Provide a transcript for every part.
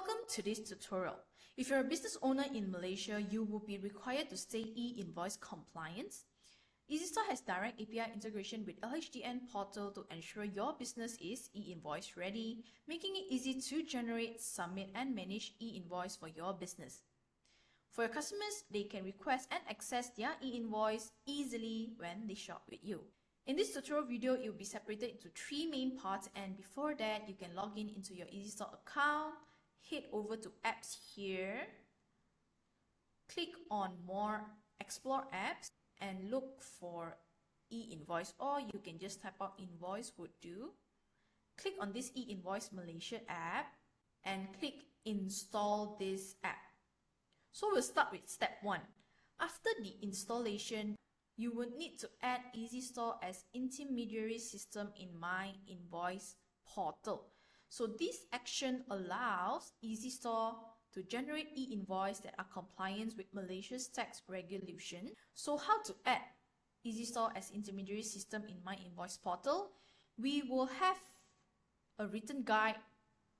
Welcome to this tutorial. If you're a business owner in Malaysia, you will be required to stay e-invoice compliant. EasyStore has direct API integration with LHDN portal to ensure your business is e-invoice ready, making it easy to generate, submit and manage e-invoice for your business. For your customers, they can request and access their e-invoice easily when they shop with you. In this tutorial video, it will be separated into three main parts, and before that, you can log in into your EasyStore account, head over to apps here, click on more, explore apps and look for e-invoice, or you can just type out invoice would do. Click on this e-invoice Malaysia app and click install this app. So we'll start with step 1. After the installation, you would need to add EasyStore as intermediary system in MyInvoice portal. So this action allows EasyStore to generate e-invoice that are compliant with Malaysia's tax regulation. So how to add EasyStore as intermediary system in MyInvoice portal? We will have a written guide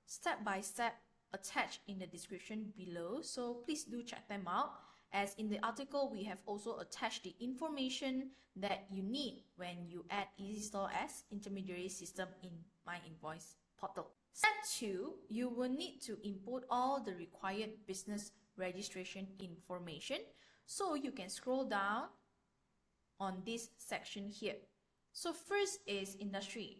step by step attached in the description below, so please do check them out, as in the article we have also attached the information that you need when you add EasyStore as intermediary system in MyInvoice portal. Step 2, you will need to input all the required business registration information. So you can scroll down on this section here. So first is industry,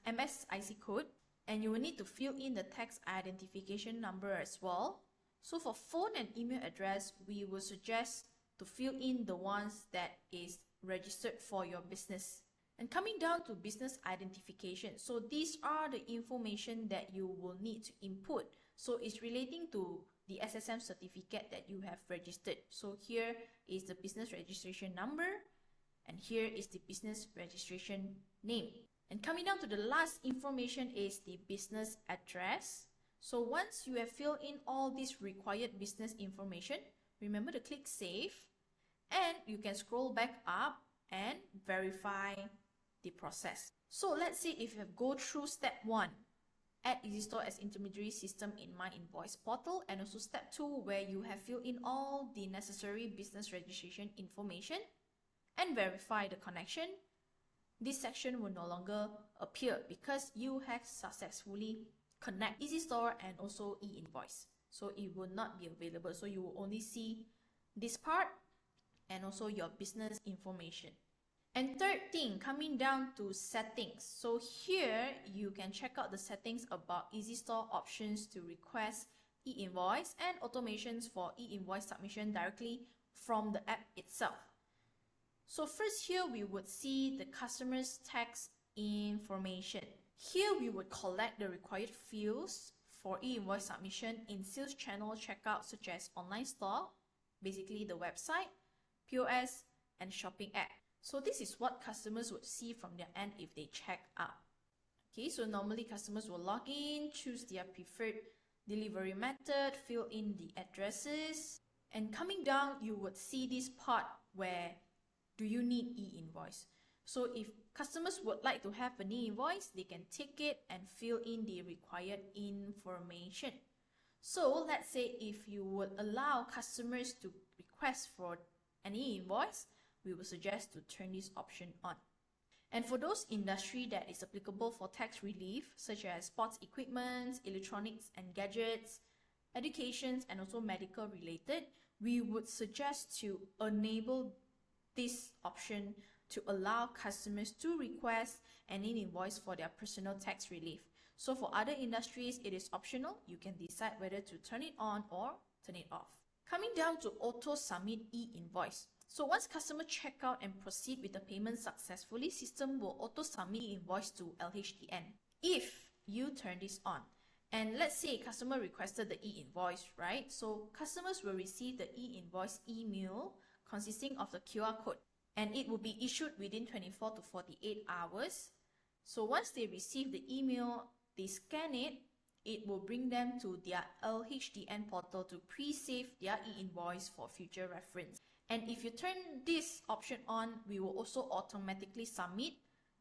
MSIC code, and you will need to fill in the tax identification number as well. So for phone and email address, we will suggest to fill in the ones that is registered for your business. And coming down to business identification, so these are the information that you will need to input. So it's relating to the SSM certificate that you have registered. So here is the business registration number, and here is the business registration name. And coming down to the last information is the business address. So once you have filled in all this required business information, remember to click save, and you can scroll back up and verify the process. So let's say if you have go through step 1, add EasyStore as intermediary system in MyInvoice portal, and also step 2 where you have filled in all the necessary business registration information and verify the connection, this section will no longer appear because you have successfully connect EasyStore and also e-invoice. So it will not be available. So you will only see this part and also your business information. And third thing, coming down to settings. So here you can check out the settings about EasyStore options to request e-invoice and automations for e-invoice submission directly from the app itself. So first here we would see the customer's tax information. Here we would collect the required fields for e-invoice submission in sales channel checkout such as online store, basically the website, POS, and shopping app. So this is what customers would see from their end if they check out. Okay, so normally customers will log in, choose their preferred delivery method, fill in the addresses, and coming down you would see this part where do you need e-invoice. So if customers would like to have an e-invoice, they can take it and fill in the required information. So let's say if you would allow customers to request for an e-invoice, we will suggest to turn this option on. And for those industry that is applicable for tax relief, such as sports equipment, electronics and gadgets, education, and also medical related, we would suggest to enable this option to allow customers to request an e-invoice for their personal tax relief. So for other industries, it is optional. You can decide whether to turn it on or turn it off. Coming down to auto submit e-invoice. So once customer check out and proceed with the payment successfully, system will auto submit invoice to LHDN if you turn this on. And let's say customer requested the e-invoice, right? So customers will receive the e-invoice email consisting of the QR code, and it will be issued within 24 to 48 hours. So once they receive the email, they scan it, it will bring them to their LHDN portal to pre-save their e-invoice for future reference. And if you turn this option on, we will also automatically submit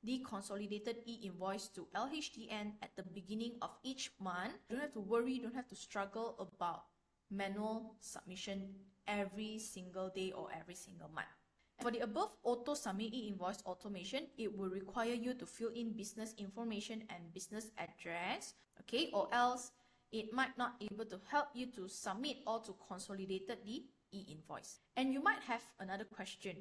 the consolidated e-invoice to LHDN at the beginning of each month. You don't have to worry, you don't have to struggle about manual submission every single day or every single month. For the above auto submit e-invoice automation, it will require you to fill in business information and business address, okay, or else it might not able to help you to submit or to consolidate the e-invoice. And you might have another question.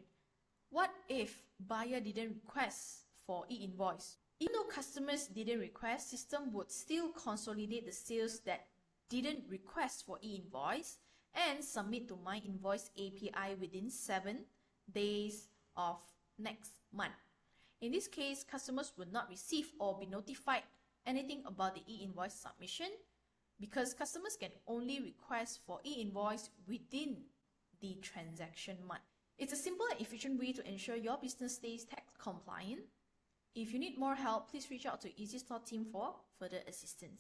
What if buyer didn't request for e-invoice? Even though customers didn't request, system would still consolidate the sales that didn't request for e-invoice and submit to MyInvoice API within 7 days of next month. In this case, customers will not receive or be notified anything about the e-invoice submission because customers can only request for e-invoice within the transaction month. It's a simple and efficient way to ensure your business stays tax compliant. If you need more help, please reach out to EasyStore team for further assistance.